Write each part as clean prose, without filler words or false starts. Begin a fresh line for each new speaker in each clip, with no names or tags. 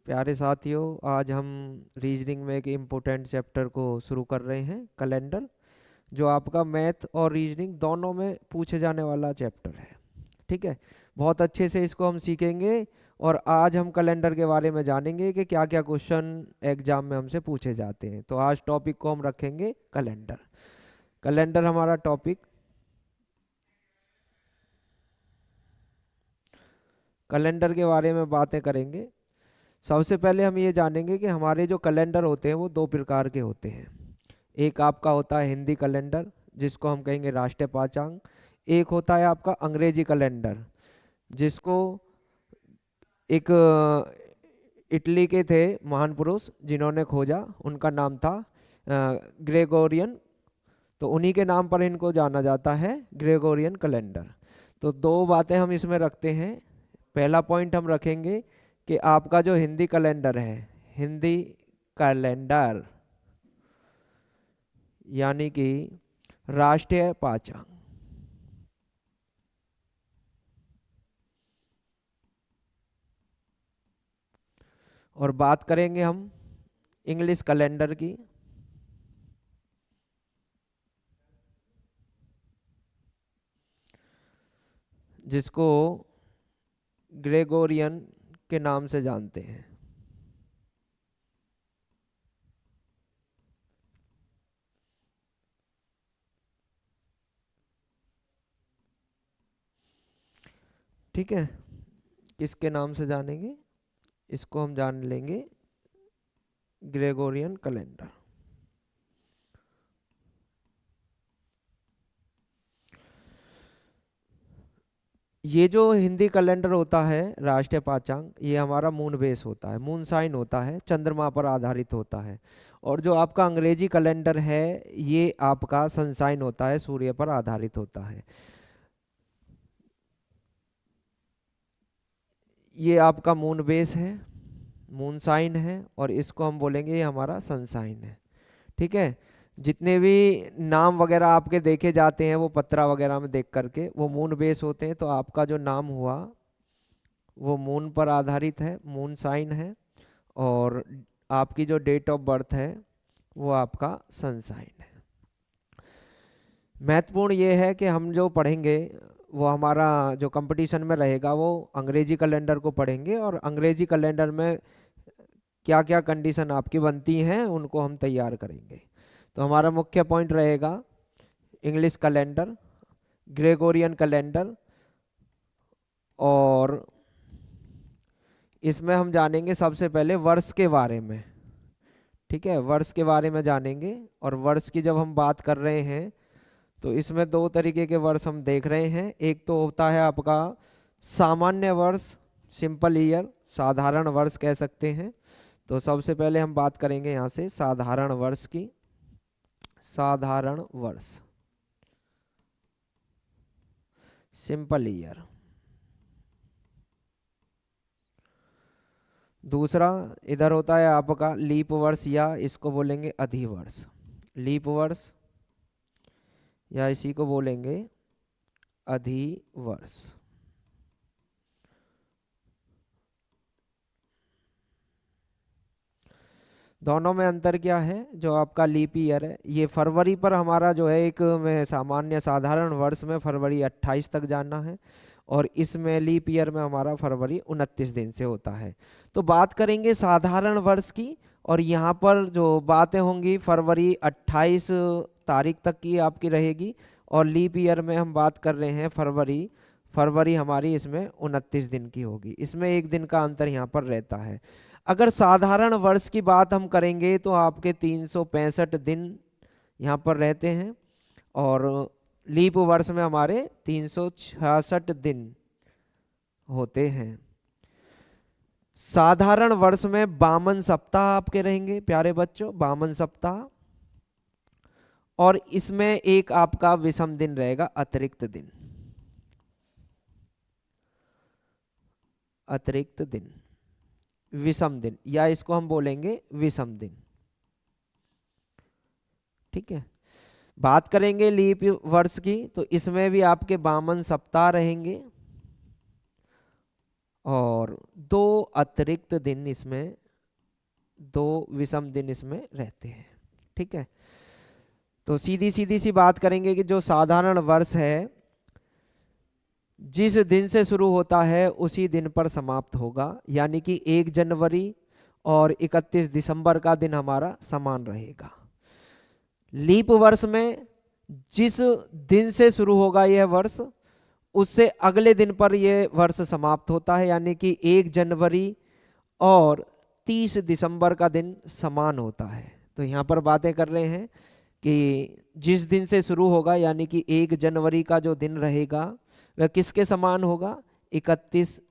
प्यारे साथियों, आज हम रीजनिंग में एक इम्पोर्टेंट चैप्टर को शुरू कर रहे हैं, कैलेंडर, जो आपका मैथ और रीजनिंग दोनों में पूछे जाने वाला चैप्टर है। ठीक है, बहुत अच्छे से इसको हम सीखेंगे और आज हम कैलेंडर के बारे में जानेंगे कि क्या क्या क्वेश्चन एग्जाम में हमसे पूछे जाते हैं। तो आज टॉपिक को हम रखेंगे कैलेंडर। कैलेंडर हमारा टॉपिक। कैलेंडर के बारे में बातें करेंगे। सबसे पहले हम ये जानेंगे कि हमारे जो कैलेंडर होते हैं वो दो प्रकार के होते हैं। एक आपका होता है हिंदी कैलेंडर, जिसको हम कहेंगे राष्ट्रीय पांचांग। एक होता है आपका अंग्रेजी कैलेंडर, जिसको एक इटली के थे महान पुरुष जिन्होंने खोजा, उनका नाम था ग्रेगोरियन। तो उन्हीं के नाम पर इनको जाना जाता है, ग्रेगोरियन कैलेंडर। तो दो बातें हम इसमें रखते हैं। पहला पॉइंट हम रखेंगे कि आपका जो हिंदी कैलेंडर है, हिंदी कैलेंडर यानी कि राष्ट्रीय पांचांग, और बात करेंगे हम इंग्लिश कैलेंडर की, जिसको ग्रेगोरियन के नाम से जानते हैं। ठीक है, किसके नाम से जानेंगे? इसको हम जान लेंगे ग्रेगोरियन कैलेंडर। ये जो हिंदी कैलेंडर होता है राष्ट्रीय पांचांग, ये हमारा मून बेस होता है, मून साइन होता है, चंद्रमा पर आधारित होता है। और जो आपका अंग्रेजी कैलेंडर है, ये आपका सनसाइन होता है, सूर्य पर आधारित होता है। ये आपका मून बेस है, मून साइन है, और इसको हम बोलेंगे ये हमारा सनसाइन है। ठीक है, जितने भी नाम वगैरह आपके देखे जाते हैं वो पत्रा वगैरह में देख करके वो मून बेस होते हैं। तो आपका जो नाम हुआ वो मून पर आधारित है, मून साइन है, और आपकी जो डेट ऑफ बर्थ है वो आपका सन साइन है। महत्वपूर्ण ये है कि हम जो पढ़ेंगे वो हमारा जो कंपटीशन में रहेगा वो अंग्रेजी कैलेंडर को पढ़ेंगे, और अंग्रेजी कैलेंडर में क्या क्या कंडीशन आपकी बनती हैं उनको हम तैयार करेंगे। तो हमारा मुख्य पॉइंट रहेगा इंग्लिश कैलेंडर, ग्रेगोरियन कैलेंडर, और इसमें हम जानेंगे सबसे पहले वर्ष के बारे में। ठीक है, वर्ष के बारे में जानेंगे। और वर्ष की जब हम बात कर रहे हैं तो इसमें दो तरीके के वर्ष हम देख रहे हैं। एक तो होता है आपका सामान्य वर्ष, सिंपल ईयर, साधारण वर्ष कह सकते हैं। तो सबसे पहले हम बात करेंगे यहाँ से साधारण वर्ष की। साधारण वर्ष, सिंपल ईयर। दूसरा इधर होता है आपका लीप वर्ष, या इसको बोलेंगे अधिवर्ष। लीप वर्ष या इसी को बोलेंगे अधिवर्ष। दोनों में अंतर क्या है? जो आपका लीप ईयर है ये फरवरी पर हमारा जो है, एक में सामान्य साधारण वर्ष में फरवरी 28 तक जाना है, और इसमें लीप ईयर में हमारा फरवरी 29 दिन से होता है। तो बात करेंगे साधारण वर्ष की, और यहाँ पर जो बातें होंगी फरवरी 28 तारीख तक की आपकी रहेगी, और लीप ईयर में हम बात कर रहे हैं फरवरी फरवरी हमारी इसमें 29 दिन की होगी। इसमें एक दिन का अंतर यहाँ पर रहता है। अगर साधारण वर्ष की बात हम करेंगे तो आपके 365 दिन यहाँ पर रहते हैं, और लीप वर्ष में हमारे 366 दिन होते हैं। साधारण वर्ष में 52 सप्ताह आपके रहेंगे प्यारे बच्चों, 52 सप्ताह। और इसमें एक आपका विषम दिन रहेगा, अतिरिक्त दिन, अतिरिक्त दिन, विषम दिन, या इसको हम बोलेंगे विषम दिन। ठीक है, बात करेंगे लीप वर्ष की तो इसमें भी आपके 52 सप्ताह रहेंगे, और 2 अतिरिक्त दिन इसमें, 2 विषम दिन इसमें रहते हैं। ठीक है, तो सीधी सीधी सी बात करेंगे कि जो साधारण वर्ष है जिस दिन से शुरू होता है उसी दिन पर समाप्त होगा, यानी कि 1 जनवरी और 31 दिसंबर का दिन हमारा समान रहेगा। लीप वर्ष में जिस दिन से शुरू होगा यह वर्ष, उससे अगले दिन पर यह वर्ष समाप्त होता है, यानी कि 1 जनवरी और 30 दिसंबर का दिन समान होता है। तो यहाँ पर बातें कर रहे हैं कि जिस दिन से शुरू होगा, यानी कि 1 जनवरी का जो दिन रहेगा वह किसके समान होगा? 31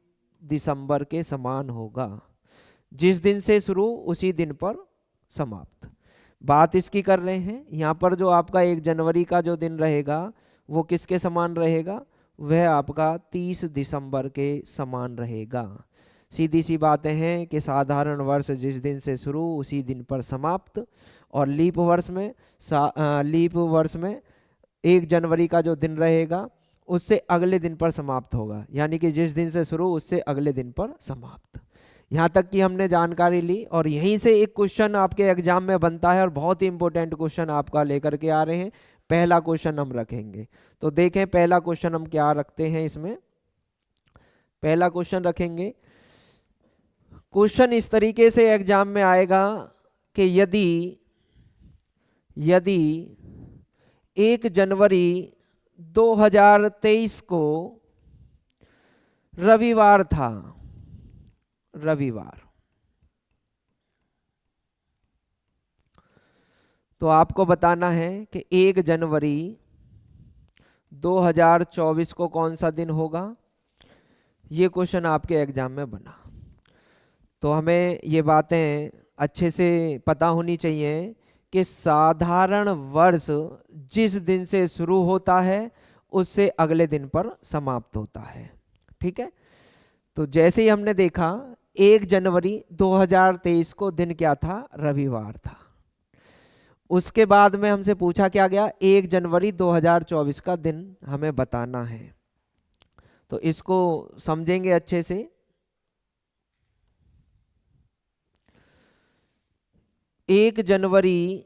दिसंबर के समान होगा। जिस दिन से शुरू उसी दिन पर समाप्त, बात इसकी कर रहे हैं। यहाँ पर जो आपका 1 जनवरी का जो दिन रहेगा वो किसके समान रहेगा? वह आपका 30 दिसंबर के समान रहेगा। सीधी सी बातें हैं कि साधारण वर्ष जिस दिन से शुरू उसी दिन पर समाप्त, और लीप वर्ष में 1 जनवरी का जो दिन रहेगा उससे अगले दिन पर समाप्त होगा, यानी कि जिस दिन से शुरू उससे अगले दिन पर समाप्त। यहाँ तक की हमने जानकारी ली, और यहीं से एक क्वेश्चन आपके एग्जाम में बनता है और बहुत ही इंपॉर्टेंट क्वेश्चन आपका लेकर के आ रहे हैं। पहला क्वेश्चन हम रखेंगे, तो देखें पहला क्वेश्चन हम क्या रखते हैं इसमें। पहला क्वेश्चन रखेंगे, क्वेश्चन इस तरीके से एग्जाम में आएगा कि यदि 1 जनवरी 2023 को रविवार था, रविवार, तो आपको बताना है कि 1 जनवरी 2024 को कौन सा दिन होगा। ये क्वेश्चन आपके एग्जाम में बना, तो हमें ये बातें अच्छे से पता होनी चाहिए कि साधारण वर्ष जिस दिन से शुरू होता है उससे अगले दिन पर समाप्त होता है। ठीक है, तो जैसे ही हमने देखा 1 जनवरी 2023 को दिन क्या था? रविवार था। उसके बाद में हमसे पूछा क्या गया? 1 जनवरी 2024 का दिन हमें बताना है। तो इसको समझेंगे अच्छे से। 1 जनवरी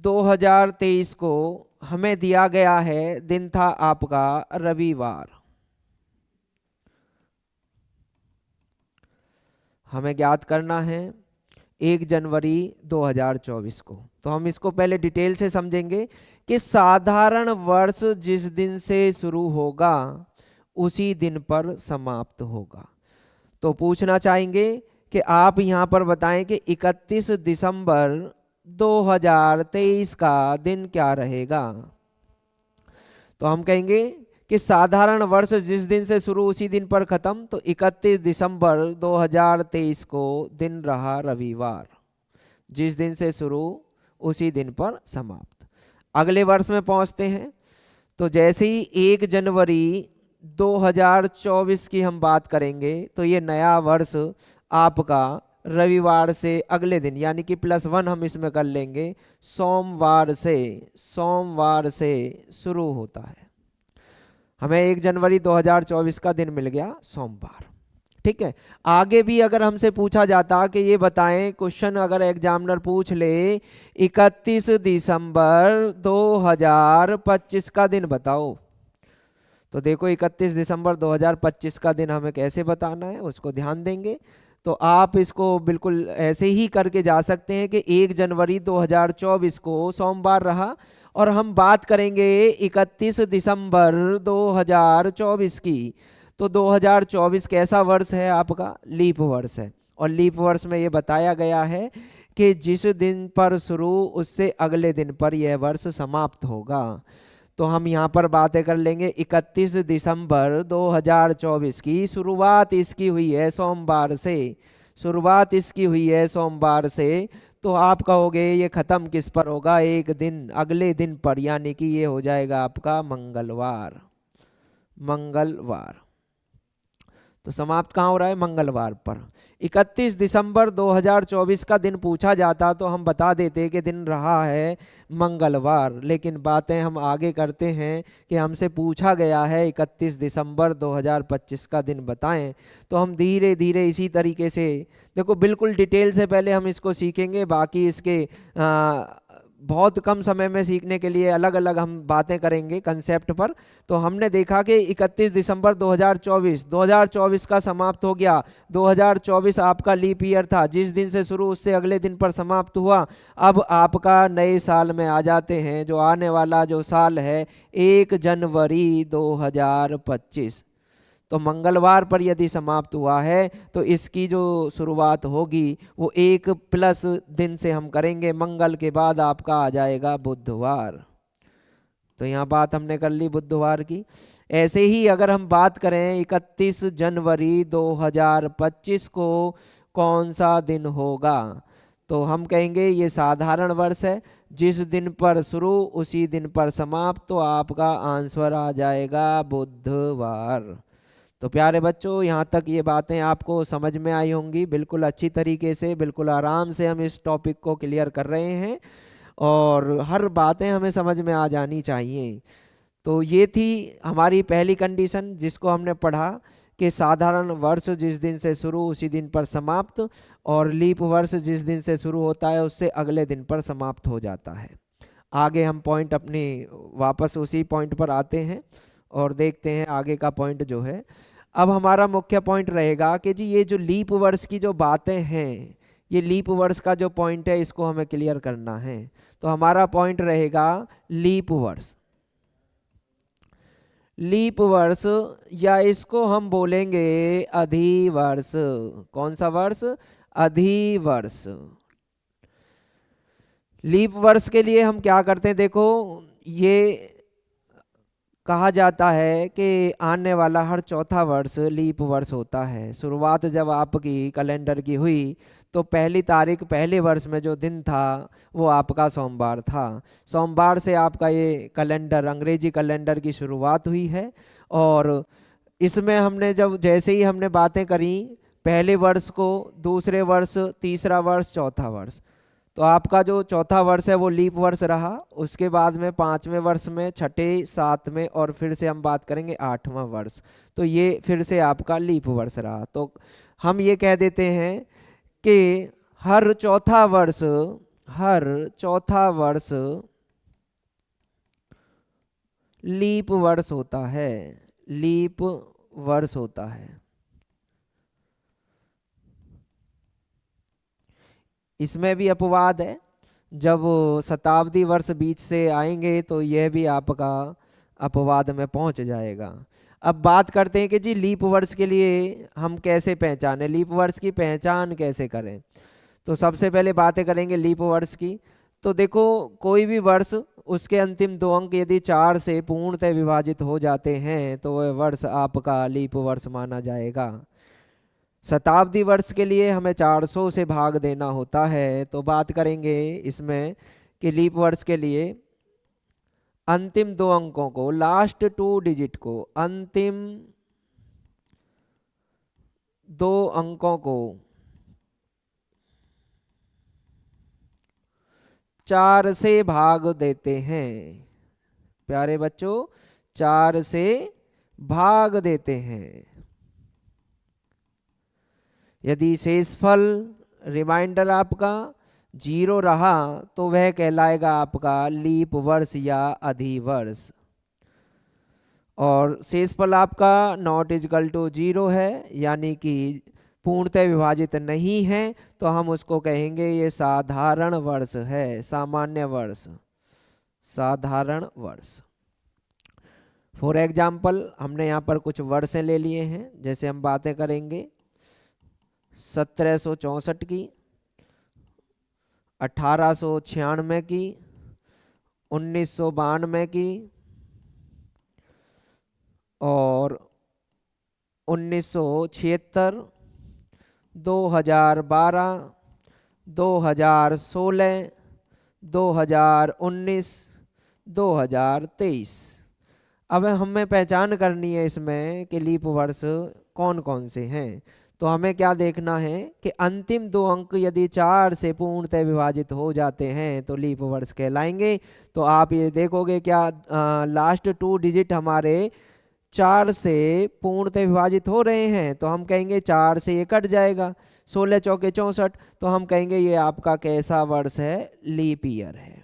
2023 को हमें दिया गया है, दिन था आपका रविवार। हमें ज्ञात करना है 1 जनवरी 2024 को। तो हम इसको पहले डिटेल से समझेंगे कि साधारण वर्ष जिस दिन से शुरू होगा उसी दिन पर समाप्त होगा। तो पूछना चाहेंगे कि आप यहाँ पर बताएं कि 31 दिसंबर 2023 का दिन क्या रहेगा। तो हम कहेंगे कि साधारण वर्ष जिस दिन से शुरू उसी दिन पर खत्म, तो 31 दिसंबर 2023 को दिन रहा रविवार। जिस दिन से शुरू उसी दिन पर समाप्त। अगले वर्ष में पहुंचते हैं, तो जैसे ही 1 जनवरी 2024 की हम बात करेंगे तो ये नया वर्ष आपका रविवार से अगले दिन, यानी कि +1 हम इसमें कर लेंगे, सोमवार से शुरू होता है। हमें 1 जनवरी 2024 का दिन मिल गया सोमवार। ठीक है, आगे भी अगर हमसे पूछा जाता कि ये बताएं, क्वेश्चन अगर एग्जामिनर पूछ ले 31 दिसंबर 2025 का दिन बताओ, तो देखो 31 दिसंबर 2025 का दिन हमें कैसे बताना है उसको ध्यान देंगे। तो आप इसको बिल्कुल ऐसे ही करके जा सकते हैं कि 1 जनवरी 2024 को सोमवार रहा, और हम बात करेंगे 31 दिसंबर 2024 की। तो 2024 कैसा वर्ष है आपका? लीप वर्ष है, और लीप वर्ष में ये बताया गया है कि जिस दिन पर शुरू उससे अगले दिन पर यह वर्ष समाप्त होगा। तो हम यहाँ पर बातें कर लेंगे 31 दिसंबर 2024 की शुरुआत इसकी हुई है सोमवार से, तो आप कहोगे ये खत्म किस पर होगा? एक दिन अगले दिन पर, यानी कि ये हो जाएगा आपका मंगलवार। तो समाप्त कहाँ हो रहा है? मंगलवार पर। 31 दिसंबर 2024 का दिन पूछा जाता तो हम बता देते कि दिन रहा है मंगलवार, लेकिन बातें हम आगे करते हैं कि हमसे पूछा गया है 31 दिसंबर 2025 का दिन बताएं। तो हम धीरे धीरे इसी तरीके से देखो, बिल्कुल डिटेल से पहले हम इसको सीखेंगे, बाकी इसके बहुत कम समय में सीखने के लिए अलग अलग हम बातें करेंगे कंसेप्ट पर। तो हमने देखा कि 31 दिसंबर 2024 का समाप्त हो गया। 2024 आपका लीप ईयर था, जिस दिन से शुरू उससे अगले दिन पर समाप्त हुआ। अब आपका नए साल में आ जाते हैं, जो आने वाला जो साल है 1 जनवरी 2025। तो मंगलवार पर यदि समाप्त हुआ है तो इसकी जो शुरुआत होगी वो 1 दिन से हम करेंगे। मंगल के बाद आपका आ जाएगा बुधवार। तो यहाँ बात हमने कर ली बुधवार की। ऐसे ही अगर हम बात करें 31 जनवरी 2025 को कौन सा दिन होगा, तो हम कहेंगे ये साधारण वर्ष है, जिस दिन पर शुरू उसी दिन पर समाप्त, तो आपका आंसर आ जाएगा बुधवार। तो प्यारे बच्चों, यहाँ तक ये बातें आपको समझ में आई होंगी बिल्कुल अच्छी तरीके से, बिल्कुल आराम से हम इस टॉपिक को क्लियर कर रहे हैं और हर बातें हमें समझ में आ जानी चाहिए। तो ये थी हमारी पहली कंडीशन जिसको हमने पढ़ा कि साधारण वर्ष जिस दिन से शुरू उसी दिन पर समाप्त, और लीप वर्ष जिस दिन से शुरू होता है उससे अगले दिन पर समाप्त हो जाता है। आगे हम पॉइंट अपनी वापस उसी पॉइंट पर आते हैं और देखते हैं आगे का पॉइंट जो है। अब हमारा मुख्य पॉइंट रहेगा कि जी ये जो लीप वर्ष की जो बातें हैं, ये लीप वर्ष का जो पॉइंट है इसको हमें क्लियर करना है। तो हमारा पॉइंट रहेगा लीप वर्ष। लीप वर्ष या इसको हम बोलेंगे अधिवर्ष। कौन सा वर्ष? अधिवर्ष। लीप वर्ष के लिए हम क्या करते हैं, देखो ये कहा जाता है कि आने वाला हर चौथा वर्ष लीप वर्ष होता है। शुरुआत जब आपकी कैलेंडर की हुई तो पहली तारीख पहले वर्ष में जो दिन था वो आपका सोमवार था। सोमवार से आपका ये कैलेंडर, अंग्रेजी कैलेंडर की शुरुआत हुई है। और इसमें हमने जब जैसे ही हमने बातें करी पहले वर्ष को, दूसरे वर्ष, तीसरा वर्ष, चौथा वर्ष, तो आपका जो चौथा वर्ष है वो लीप वर्ष रहा। उसके बाद में 5वें वर्ष में, छठे, 7वें और फिर से हम बात करेंगे 8वां वर्ष, तो ये फिर से आपका लीप वर्ष रहा। तो हम ये कह देते हैं कि हर चौथा वर्ष लीप वर्ष होता है। लीप वर्ष होता है। इसमें भी अपवाद है, जब शताब्दी वर्ष बीच से आएंगे तो यह भी आपका अपवाद में पहुंच जाएगा। अब बात करते हैं कि जी लीप वर्ष के लिए हम कैसे पहचानें, लीप वर्ष की पहचान कैसे करें। तो सबसे पहले बातें करेंगे लीप वर्ष की। तो देखो, कोई भी वर्ष, उसके अंतिम 2 अंक यदि 4 से पूर्णतः विभाजित हो जाते हैं तो वह वर्ष आपका लीप वर्ष माना जाएगा। शताब्दी वर्ष के लिए हमें 400 से भाग देना होता है। तो बात करेंगे इसमें कि लीप वर्ष के लिए अंतिम 2 अंकों को, लास्ट 2 डिजिट को, अंतिम 2 अंकों को 4 से भाग देते हैं। प्यारे बच्चों, 4 से भाग देते हैं। यदि शेषफल, रिमाइंडर आपका 0 रहा तो वह कहलाएगा आपका लीप वर्ष या अधिवर्ष। और शेषफल आपका नॉट इक्वल टू 0 है, यानी कि पूर्णतः विभाजित नहीं है, तो हम उसको कहेंगे ये साधारण वर्ष है, सामान्य वर्ष, साधारण वर्ष। फॉर एग्जाम्पल हमने यहाँ पर कुछ वर्षें ले लिए हैं, जैसे हम बातें करेंगे 1764 की, 1896 की, 1992 की और 1976, 2012, 2016, 2019, 2023। अब हमें पहचान करनी है इसमें कि लीप वर्ष कौन कौन से हैं। तो हमें क्या देखना है कि अंतिम दो अंक यदि 4 से पूर्णतः विभाजित हो जाते हैं तो लीप वर्ष कहलाएंगे। तो आप ये देखोगे क्या लास्ट 2 डिजिट हमारे 4 से पूर्णतः विभाजित हो रहे हैं, तो हम कहेंगे 4 से ये कट जाएगा, 16 चौके 64, तो हम कहेंगे ये आपका कैसा वर्ष है, लीप ईयर है।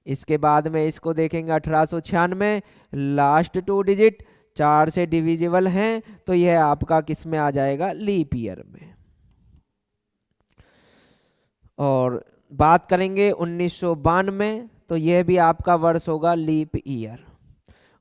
इसके बाद में इसको देखेंगे 1896, लास्ट 2 डिजिट 4 से डिविजिबल हैं, तो यह आपका किस में आ जाएगा, लीप ईयर में। और बात करेंगे 1992, तो यह भी आपका वर्ष होगा लीप ईयर।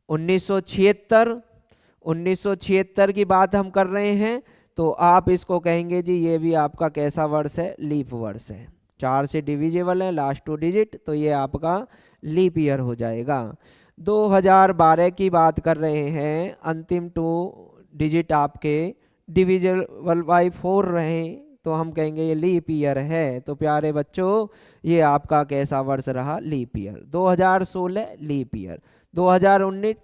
1976 की बात हम कर रहे हैं, तो आप इसको कहेंगे जी ये भी आपका कैसा वर्ष है, लीप वर्ष है। 4 से डिविजिबल है, लास्ट 2 डिजिट, तो ये आपका लीप ईयर हो जाएगा। 2012 की बात कर रहे हैं, अंतिम 2 डिजिट आपके डिविजिबल बाई 4 रहे, तो हम कहेंगे ये लीप ईयर है। तो प्यारे बच्चों, ये आपका कैसा वर्ष रहा, लीप ईयर। 2016 leap year. 2019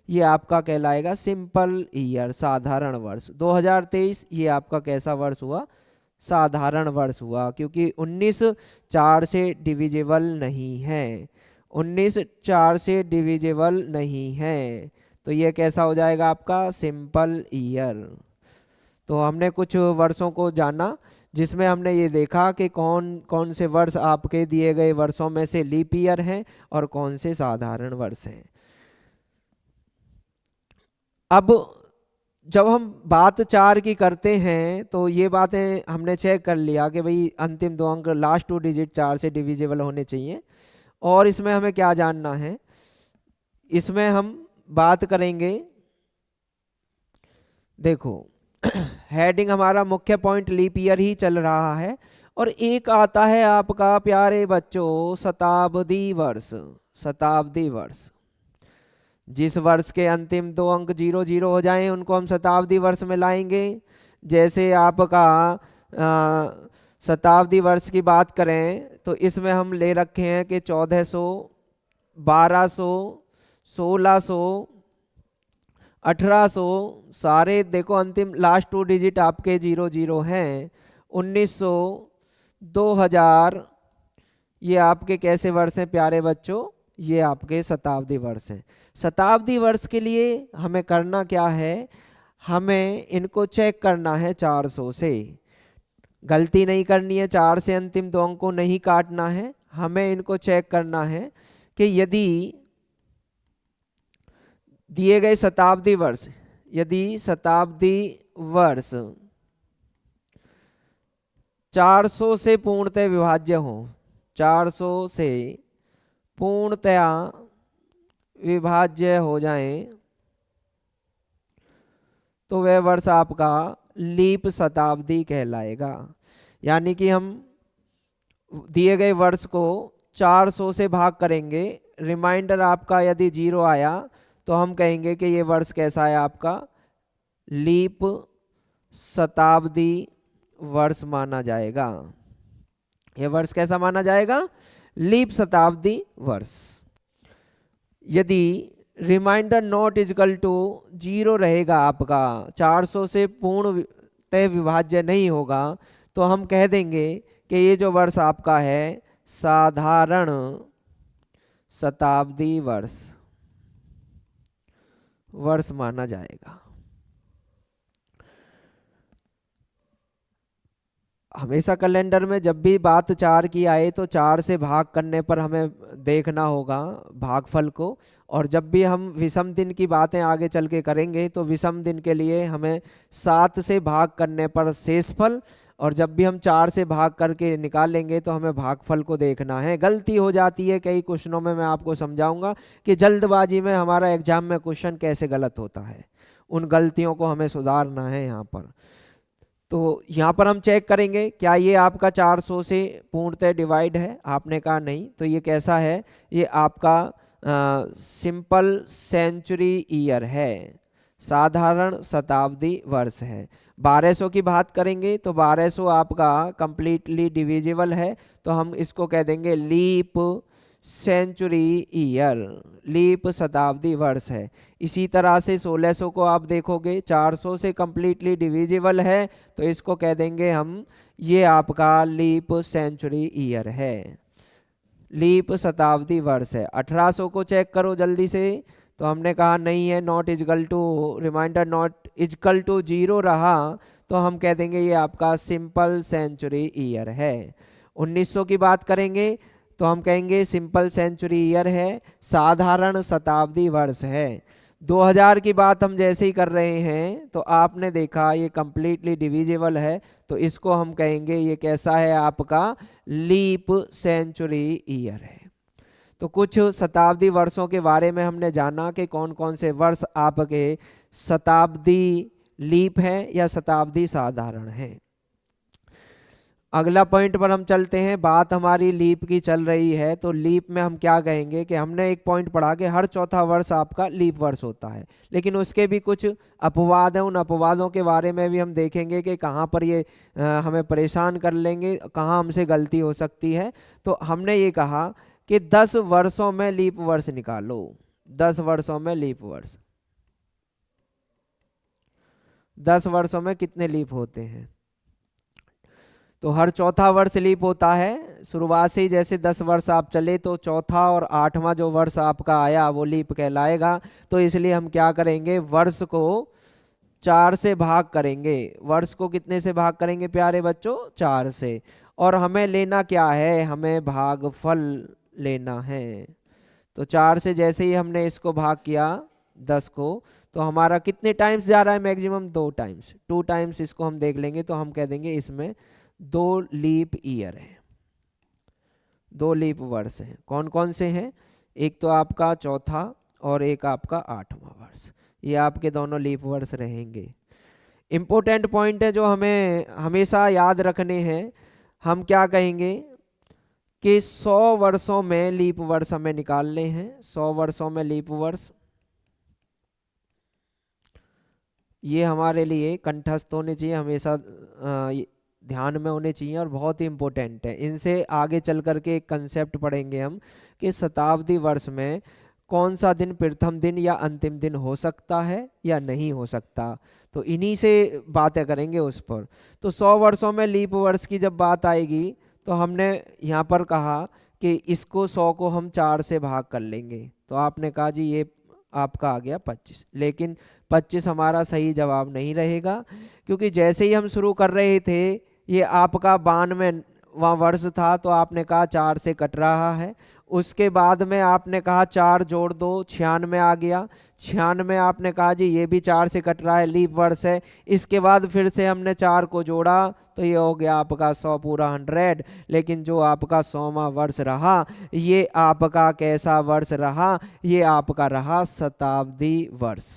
ये आपका कहलाएगा सिंपल ईयर, साधारण वर्ष। 2023 ये आपका कैसा वर्ष हुआ, साधारण वर्ष हुआ, क्योंकि 19 4 से डिविजिबल नहीं है, 19 4 से डिविजिबल नहीं है, तो ये कैसा हो जाएगा आपका, सिंपल ईयर। तो हमने कुछ वर्षों को जाना, जिसमें हमने ये देखा कि कौन कौन से वर्ष आपके दिए गए वर्षों में से लीप ईयर हैं और कौन से साधारण वर्ष हैं। अब जब हम बात 4 की करते हैं, तो ये बातें हमने चेक कर लिया कि भाई अंतिम 2 अंक लास्ट 2 डिजिट 4 से डिविजिबल होने चाहिए। और इसमें हमें क्या जानना है, इसमें हम बात करेंगे, देखो हेडिंग हमारा मुख्य पॉइंट लीप ईयर ही चल रहा है, और एक आता है आपका प्यारे बच्चों शताब्दी वर्ष। शताब्दी वर्ष, जिस वर्ष के अंतिम 2 अंक 00 हो जाएं उनको हम शताब्दी वर्ष में लाएंगे। जैसे आपका शताब्दी वर्ष की बात करें, तो इसमें हम ले रखे हैं कि 1400, 1200, 1600, 1800, सारे देखो अंतिम लास्ट 2 डिजिट आपके 00 हैं। 1900, 2000, ये आपके कैसे वर्ष हैं प्यारे बच्चों, ये आपके शताब्दी वर्ष हैं। शताब्दी वर्ष के लिए हमें करना क्या है, हमें इनको चेक करना है 400 से, गलती नहीं करनी है, 4 से अंतिम 2 अंक को नहीं काटना है, हमें इनको चेक करना है कि यदि दिए गए शताब्दी वर्ष, यदि शताब्दी वर्ष 400 से पूर्णतः विभाज्य हो, 400 से पूर्णतया विभाज्य हो जाए, तो वह वर्ष आपका लीप शताब्दी कहलाएगा। यानी कि हम दिए गए वर्ष को 400 से भाग करेंगे, रिमाइंडर आपका यदि 0 आया तो हम कहेंगे कि ये वर्ष कैसा है, आपका लीप शताब्दी वर्ष माना जाएगा। यह वर्ष कैसा माना जाएगा, लीप शताब्दी वर्ष। यदि रिमाइंडर नॉट इजकल टू 0 रहेगा, आपका 400 से पूर्णतः विभाज्य नहीं होगा, तो हम कह देंगे कि ये जो वर्ष आपका है साधारण शताब्दी वर्ष माना जाएगा। हमेशा कैलेंडर में जब भी बात 4 की आए तो 4 से भाग करने पर हमें देखना होगा भागफल को, और जब भी हम विषम दिन की बातें आगे चल के करेंगे तो विषम दिन के लिए हमें 7 से भाग करने पर शेषफल, और जब भी हम 4 से भाग करके निकालेंगे तो हमें भागफल को देखना है। गलती हो जाती है कई क्वेश्चनों में, मैं आपको समझाऊंगा कि जल्दबाजी में हमारा एग्जाम में क्वेश्चन कैसे गलत होता है, उन गलतियों को हमें सुधारना है यहाँ पर। तो यहाँ पर हम चेक करेंगे क्या ये आपका 400 से पूर्णतः डिवाइड है, आपने कहा नहीं, तो ये कैसा है, ये आपका सिंपल सेंचुरी ईयर है, साधारण शताब्दी वर्ष है। 1200 की बात करेंगे तो 1200 आपका कंप्लीटली डिविजिबल है, तो हम इसको कह देंगे लीप सेंचुरी ईयर, लीप शताब्दी वर्ष है। इसी तरह से 1600 को आप देखोगे 400 से कंप्लीटली डिविजिबल है, तो इसको कह देंगे हम ये आपका लीप सेंचुरी ईयर है, लीप शताब्दी वर्ष है। 1800 को चेक करो जल्दी से, तो हमने कहा नहीं है, not equal to, remainder not equal to 0 रहा, तो हम कह देंगे ये आपका सिंपल सेंचुरी ईयर है। 1900 की बात करेंगे तो हम कहेंगे सिंपल सेंचुरी ईयर है, साधारण शताब्दी वर्ष है। 2000 की बात हम जैसे ही कर रहे हैं तो आपने देखा ये कंप्लीटली डिविजिबल है, तो इसको हम कहेंगे ये कैसा है आपका लीप सेंचुरी ईयर है। तो कुछ शताब्दी वर्षों के बारे में हमने जाना कि कौन कौन से वर्ष आपके शताब्दी लीप है या शताब्दी साधारण है। अगला पॉइंट पर हम चलते हैं। बात हमारी लीप की चल रही है, तो लीप में हम क्या कहेंगे कि हमने एक पॉइंट पढ़ा कि हर चौथा वर्ष आपका लीप वर्ष होता है, लेकिन उसके भी कुछ अपवाद हैं। उन अपवादों के बारे में भी हम देखेंगे कि कहाँ पर ये हमें परेशान कर लेंगे, कहाँ हमसे गलती हो सकती है। तो हमने ये कहा कि 10 वर्षों में लीप वर्ष निकालो, 10 वर्षों में लीप वर्ष, 10 वर्षों में कितने लीप होते हैं? तो हर चौथा वर्ष लीप होता है। शुरुआत से ही जैसे 10 वर्ष आप चले तो चौथा और 8वां जो वर्ष आपका आया वो लीप कहलाएगा। तो इसलिए हम क्या करेंगे, वर्ष को 4 से भाग करेंगे। वर्ष को कितने से भाग करेंगे प्यारे बच्चों? 4 से। और हमें लेना क्या है, हमें भागफल लेना है। तो 4 से जैसे ही हमने इसको भाग किया 10 को, तो हमारा कितने टाइम्स जा रहा है? मैक्सिमम 2 टाइम्स, 2 टाइम्स इसको हम देख लेंगे। तो हम कह देंगे इसमें 2 लीप ईयर है, 2 लीप वर्ष हैं। कौन कौन से हैं? एक तो आपका चौथा और एक आपका 8वां वर्ष, ये आपके दोनों लीप वर्ष रहेंगे। इम्पोर्टेंट पॉइंट है जो हमें हमेशा याद रखने हैं। हम क्या कहेंगे कि 100 वर्षों में लीप वर्ष हमें निकालने हैं। 100 वर्षों में लीप वर्ष, ये हमारे लिए कंठस्थ होने चाहिए, हमेशा ध्यान में होने चाहिए और बहुत ही इम्पोर्टेंट है। इनसे आगे चल करके एक कंसेप्ट पढ़ेंगे हम कि शताब्दी वर्ष में कौन सा दिन प्रथम दिन या अंतिम दिन हो सकता है या नहीं हो सकता, तो इन्हीं से बातें करेंगे उस पर। तो 100 वर्षों में लीप वर्ष की जब बात आएगी तो हमने यहाँ पर कहा कि इसको 100 को हम 4 से भाग कर लेंगे। तो आपने कहा जी ये आपका आ गया 25, लेकिन 25 हमारा सही जवाब नहीं रहेगा, क्योंकि जैसे ही हम शुरू कर रहे थे ये आपका 92वां वर्ष था, तो आपने कहा 4 से कट रहा है। उसके बाद में आपने कहा 4 जोड़ दो, 96 आ गया। 96 आपने कहा जी ये भी 4 से कट रहा है, लीप वर्ष है। इसके बाद फिर से हमने 4 को जोड़ा तो ये हो गया आपका 100 पूरा 100। लेकिन जो आपका 100वां वर्ष रहा ये आपका कैसा वर्ष रहा? ये आपका रहा शताब्दी वर्ष,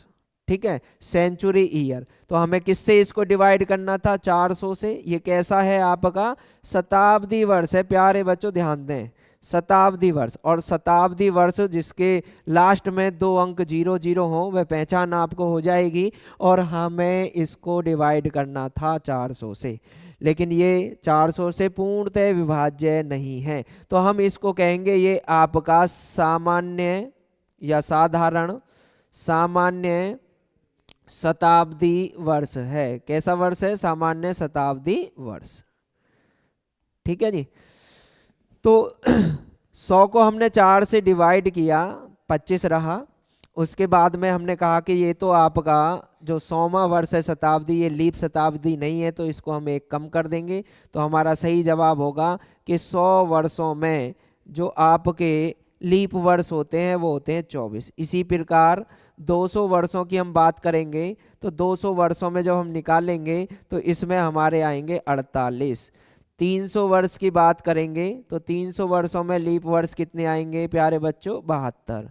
ठीक है, सेंचुरी ईयर। तो हमें किससे इसको डिवाइड करना था? 400 से। ये कैसा है आपका? शताब्दी वर्ष है प्यारे बच्चों, ध्यान दें, शताब्दी वर्ष। और शताब्दी वर्ष जिसके लास्ट में 2 अंक 00 हो वह पहचान आपको हो जाएगी। और हमें इसको डिवाइड करना था 400 से, लेकिन ये 400 से पूर्णतः विभाज्य नहीं है, तो हम इसको कहेंगे ये आपका सामान्य या साधारण सामान्य शताब्दी वर्ष है। कैसा वर्ष है? सामान्य शताब्दी वर्ष, ठीक है जी। तो 100 को हमने 4 से डिवाइड किया, 25 रहा। उसके बाद में हमने कहा कि ये तो आपका जो 100वां वर्ष है शताब्दी, ये लीप शताब्दी नहीं है, तो इसको हम एक कम कर देंगे। तो हमारा सही जवाब होगा कि 100 वर्षों में जो आपके लीप वर्ष होते हैं वो होते हैं 24। इसी प्रकार 200 वर्षों की हम बात करेंगे तो 200 वर्षों में जब हम निकालेंगे तो इसमें हमारे आएंगे 48। 300 वर्ष की बात करेंगे तो 300 वर्षों में लीप वर्ष कितने आएंगे प्यारे बच्चों? 72,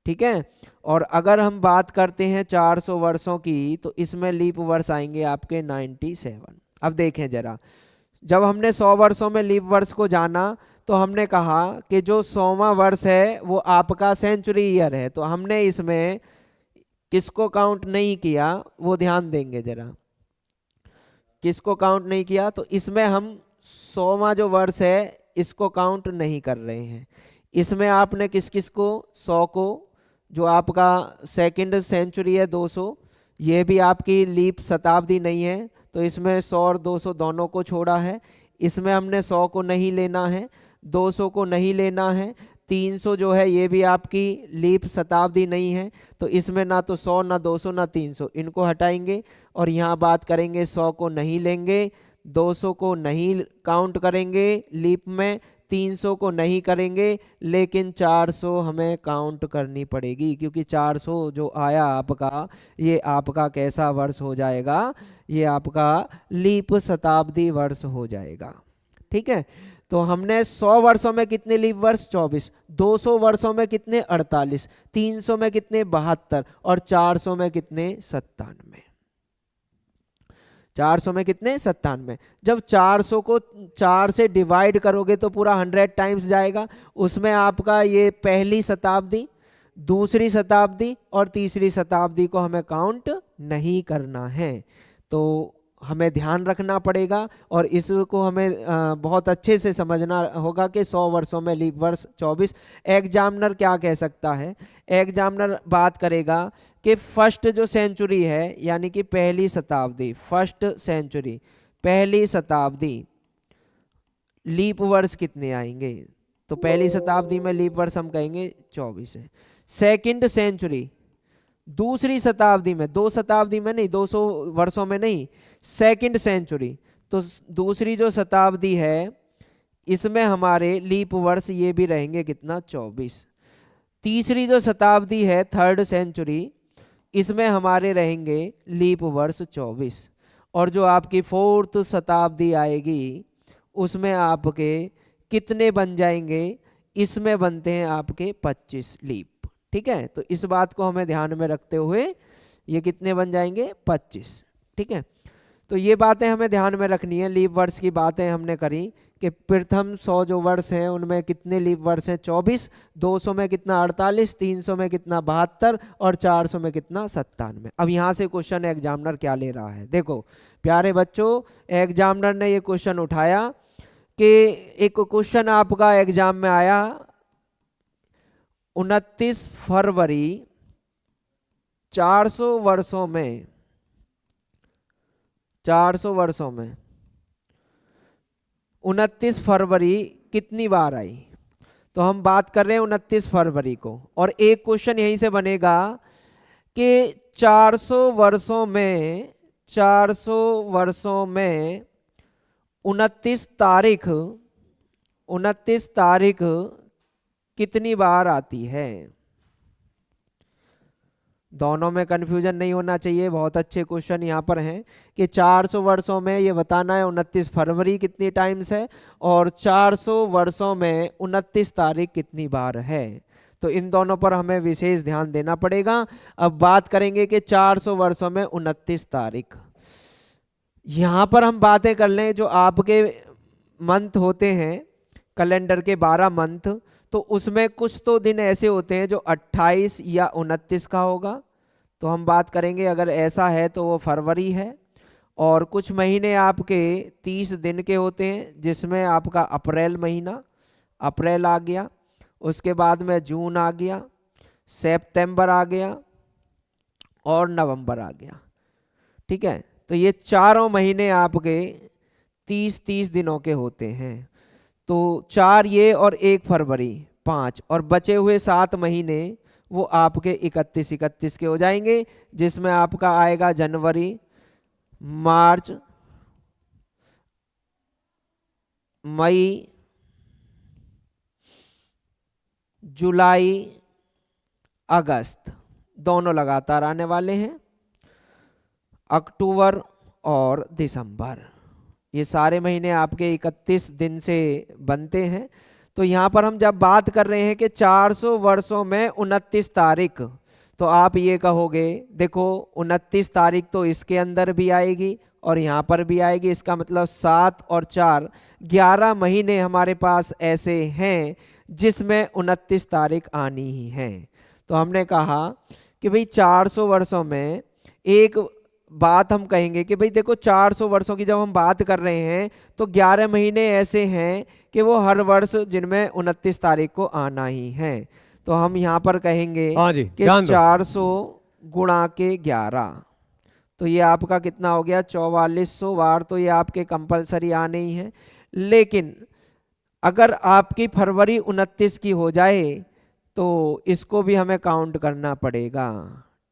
ठीक है। और अगर हम बात करते हैं 400 वर्षों की तो इसमें लीप वर्ष आएंगे आपके 97। अब देखें जरा, जब हमने 100 वर्षों में लीप वर्ष को जाना तो हमने कहा कि जो 100वां वर्ष है वो आपका सेंचुरी ईयर है, तो हमने इसमें किसको काउंट नहीं किया वो ध्यान देंगे जरा। किसको काउंट नहीं किया? तो इसमें हम 100वां जो वर्ष है इसको काउंट नहीं कर रहे हैं। इसमें आपने किस किस को 100 को, जो आपका सेकंड सेंचुरी है 200, ये भी आपकी लीप शताब्दी नहीं है, तो इसमें 100 और 200 दोनों को छोड़ा है। इसमें हमने 100 को नहीं लेना है, 200 को नहीं लेना है, 300 जो है ये भी आपकी लीप शताब्दी नहीं है, तो इसमें ना तो 100 ना 200 ना 300, इनको हटाएंगे। और यहाँ बात करेंगे 100 को नहीं लेंगे, 200 को नहीं काउंट करेंगे लीप में, 300 को नहीं करेंगे, लेकिन 400 हमें काउंट करनी पड़ेगी, क्योंकि 400 जो आया आपका, ये आपका कैसा वर्ष हो जाएगा, ये आपका लीप शताब्दी वर्ष हो जाएगा। ठीक है, तो हमने 100 वर्षों में कितने लीप वर्ष 24, 200 वर्षों में कितने 48, 300 में कितने 72 और 400 में कितने 97। 400 में कितने 97। जब 400 को 4 से डिवाइड करोगे तो पूरा 100 टाइम्स जाएगा। उसमें आपका ये पहली शताब्दी, दूसरी शताब्दी और तीसरी शताब्दी को हमें काउंट नहीं करना है, तो हमें ध्यान रखना पड़ेगा। और इसको हमें बहुत अच्छे से समझना होगा कि 100 वर्षों में लीप वर्ष 24। एग्जामिनर क्या कह सकता है, एग्जामिनर बात करेगा कि फर्स्ट जो सेंचुरी है, यानी कि पहली शताब्दी, फर्स्ट सेंचुरी, पहली शताब्दी, लीप वर्ष कितने आएंगे, तो पहली शताब्दी में लीप वर्ष हम कहेंगे 24 है। सेकंड सेंचुरी, दूसरी शताब्दी में, 2 शताब्दी में नहीं, 200 वर्षों में नहीं, सेकंड सेंचुरी, तो दूसरी जो शताब्दी है इसमें हमारे लीप वर्ष ये भी रहेंगे कितना 24। तीसरी जो शताब्दी है थर्ड सेंचुरी, इसमें हमारे रहेंगे लीप वर्ष 24। और जो आपकी फोर्थ शताब्दी आएगी उसमें आपके कितने बन जाएंगे, इसमें बनते हैं आपके 25 लीप। ठीक है, तो इस बात को हमें ध्यान में रखते हुए ये कितने बन जाएंगे 25। ठीक है, तो ये बातें हमें ध्यान में रखनी है। लीप वर्ष की बातें हमने करी कि प्रथम 100 जो वर्ष हैं उनमें कितने लीप वर्ष हैं 24, 200 में कितना 48, 300 में कितना 72 और 400 में कितना 97। अब यहाँ से क्वेश्चन एग्जामिनर क्या ले रहा है, देखो प्यारे बच्चों, एग्जामिनर ने ये क्वेश्चन उठाया कि एक क्वेश्चन आपका एग्जाम में आया 29 फरवरी 400 वर्षों में, 400 वर्षों में 29 फरवरी कितनी बार आई। तो हम बात कर रहे हैं 29 फरवरी को, और एक क्वेश्चन यहीं से बनेगा कि 400 वर्षों में, 400 वर्षों में 29 तारीख, 29 तारीख कितनी बार आती है। दोनों में कंफ्यूजन नहीं होना चाहिए, बहुत अच्छे क्वेश्चन यहाँ पर हैं कि 400 वर्षों में ये बताना है 29 फरवरी कितनी टाइम्स है, और 400 वर्षों में 29 तारीख कितनी बार है। तो इन दोनों पर हमें विशेष ध्यान देना पड़ेगा। अब बात करेंगे कि 400 वर्षों में 29 तारीख, यहाँ पर हम बातें कर लें जो आपके मंथ होते हैं कैलेंडर के 12 मंथ, तो उसमें कुछ तो दिन ऐसे होते हैं जो 28 या 29 का होगा, तो हम बात करेंगे अगर ऐसा है तो वो फरवरी है। और कुछ महीने आपके 30 दिन के होते हैं, जिसमें आपका अप्रैल महीना, अप्रैल आ गया, उसके बाद में जून आ गया, सितंबर आ गया और नवंबर आ गया। ठीक है, तो ये चारों महीने आपके 30-30 दिनों के होते हैं। तो 4 ये और 1 फरवरी 5, और बचे हुए 7 महीने वो आपके 31-31 के हो जाएंगे, जिसमें आपका आएगा जनवरी, मार्च, मई, जुलाई, अगस्त, दोनों लगातार आने वाले हैं, अक्टूबर और दिसंबर, ये सारे महीने आपके 31 दिन से बनते हैं। तो यहाँ पर हम जब बात कर रहे हैं कि 400 वर्षों में 29 तारीख, तो आप ये कहोगे देखो 29 तारीख तो इसके अंदर भी आएगी और यहाँ पर भी आएगी, इसका मतलब 7 और 4 11 महीने हमारे पास ऐसे हैं जिसमें 29 तारीख आनी ही है। तो हमने कहा कि भाई 400 वर्षों में एक बात हम कहेंगे कि भाई देखो 400 वर्षों की जब हम बात कर रहे हैं तो 11 महीने ऐसे हैं कि वो हर वर्ष जिनमें 29 तारीख को आना ही है। तो हम यहाँ पर कहेंगे
हाँ जी,
कि
ध्यान दो।
400 गुणा के 11, तो ये आपका कितना हो गया 4400 बार, तो ये आपके कंपलसरी आने ही है। लेकिन अगर आपकी फरवरी 29 की हो जाए तो इसको भी हमें काउंट करना पड़ेगा,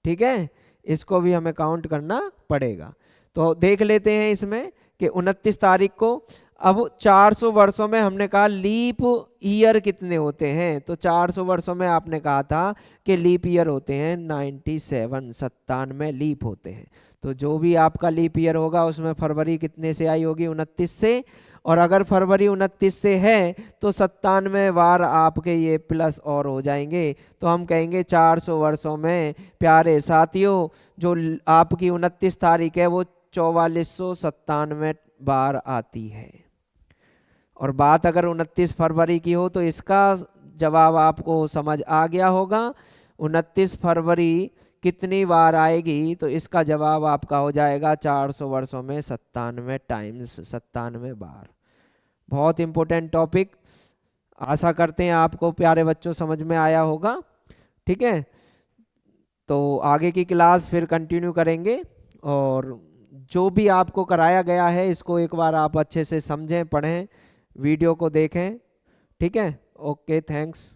ठीक है, इसको भी हमें काउंट करना पड़ेगा। तो देख लेते हैं इसमें कि 29 तारीख को, अब 400 वर्षों में हमने कहा लीप ईयर कितने होते हैं, तो 400 वर्षों में आपने कहा था कि लीप ईयर होते हैं 97, 97 लीप होते हैं। तो जो भी आपका लीप ईयर होगा उसमें फरवरी कितने से आई होगी, 29 से, और अगर फरवरी 29 से है तो 97 बार आपके ये प्लस और हो जाएंगे। तो हम कहेंगे 400 वर्षों में प्यारे साथियों जो आपकी 29 तारीख है वो 4497 बार आती है। और बात अगर 29 फरवरी की हो तो इसका जवाब आपको समझ आ गया होगा। 29 फरवरी कितनी बार आएगी, तो इसका जवाब आपका हो जाएगा 400 वर्षों में 97 टाइम्स 97 बार। बहुत इंपॉर्टेंट टॉपिक, आशा करते हैं आपको प्यारे बच्चों समझ में आया होगा। ठीक है, तो आगे की क्लास फिर कंटिन्यू करेंगे, और जो भी आपको कराया गया है इसको एक बार आप अच्छे से समझें, पढ़ें, वीडियो को देखें। ठीक है, ओके, थैंक्स।